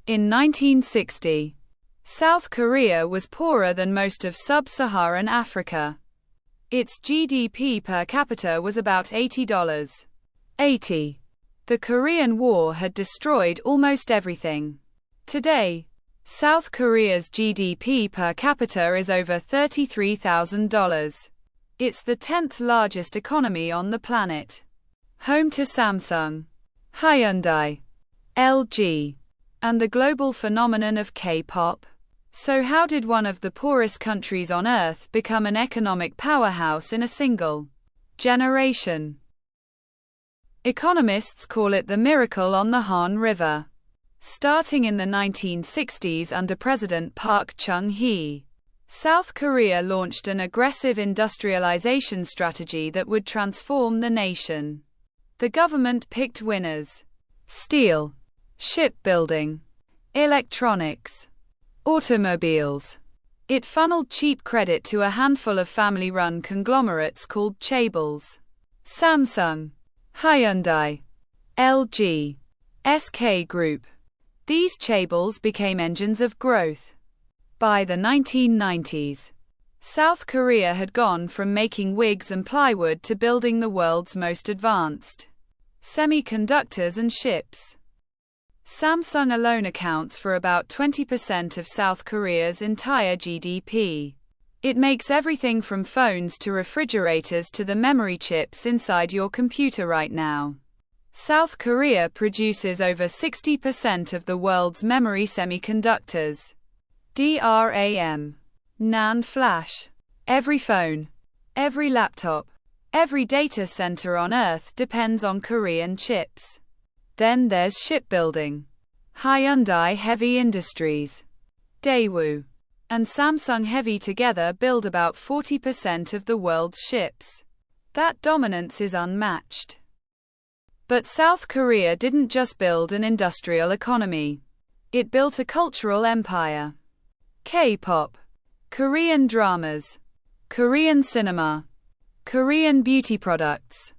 In 1960, South Korea was poorer than most of sub-Saharan Africa. Its GDP per capita was about $80. The Korean War had destroyed almost everything. Today, South Korea's GDP per capita is over $33,000. It's the 10th largest economy on the planet. Home to Samsung, Hyundai, LG, and the global phenomenon of K-pop. So how did one of the poorest countries on Earth become an economic powerhouse in a single generation? Economists call it the miracle on the Han River. Starting in the 1960s under President Park Chung-hee, South Korea launched an aggressive industrialization strategy that would transform the nation. The government picked winners: steel, shipbuilding, electronics, automobiles. It funneled cheap credit to a handful of family-run conglomerates called chaebols: Samsung, Hyundai, LG, SK Group. These chaebols became engines of growth. By the 1990s, South Korea had gone from making wigs and plywood to building the world's most advanced semiconductors and ships. Samsung alone accounts for about 20% of South Korea's entire GDP. It makes everything from phones to refrigerators to the memory chips inside your computer right now. South Korea produces over 60% of the world's memory semiconductors. DRAM, NAND flash. Every phone, every laptop, every data center on Earth depends on Korean chips. Then there's shipbuilding. Hyundai Heavy Industries, Daewoo, and Samsung Heavy together build about 40% of the world's ships. That dominance is unmatched. But South Korea didn't just build an industrial economy. It built a cultural empire. K-pop, Korean dramas, Korean cinema, Korean beauty products.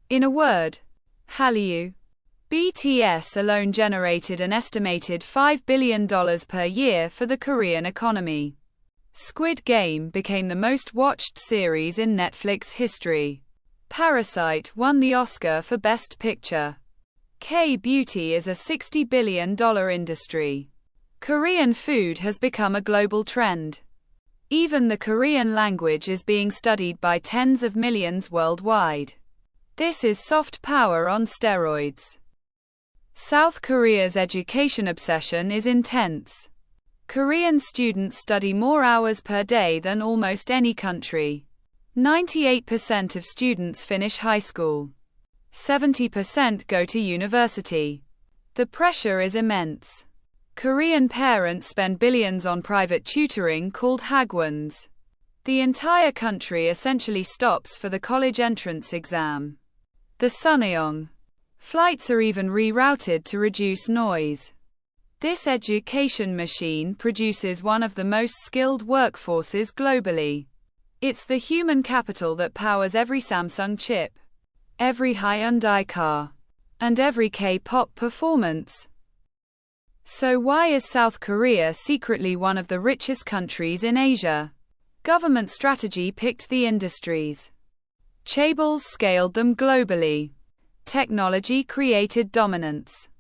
In a word, Hallyu. BTS alone generated an estimated $5 billion per year for the Korean economy. Squid Game became the most watched series in Netflix history. Parasite won the Oscar for Best Picture. K-beauty is a $60 billion industry. Korean food has become a global trend. Even the Korean language is being studied by tens of millions worldwide. This is soft power on steroids. South Korea's education obsession is intense. Korean students study more hours per day than almost any country. 98% of students finish high school. 70% go to university. The pressure is immense. Korean parents spend billions on private tutoring called hagwons. The entire country essentially stops for the college entrance exam. The Suneong. Flights are even rerouted to reduce noise. This education machine produces one of the most skilled workforces globally. It's the human capital that powers every Samsung chip, every Hyundai car, and every K-pop performance. So why is South Korea secretly one of the richest countries in Asia? Government strategy picked the industries. Chaebols scaled them globally. Technology created dominance.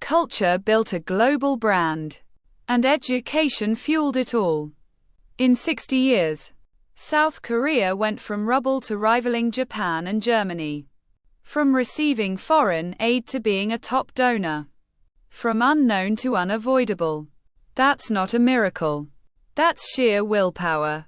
Culture built a global brand. And education fueled it all. In 60 years, South Korea went from rubble to rivaling Japan and Germany. From receiving foreign aid to being a top donor. From unknown to unavoidable. That's not a miracle. That's sheer willpower.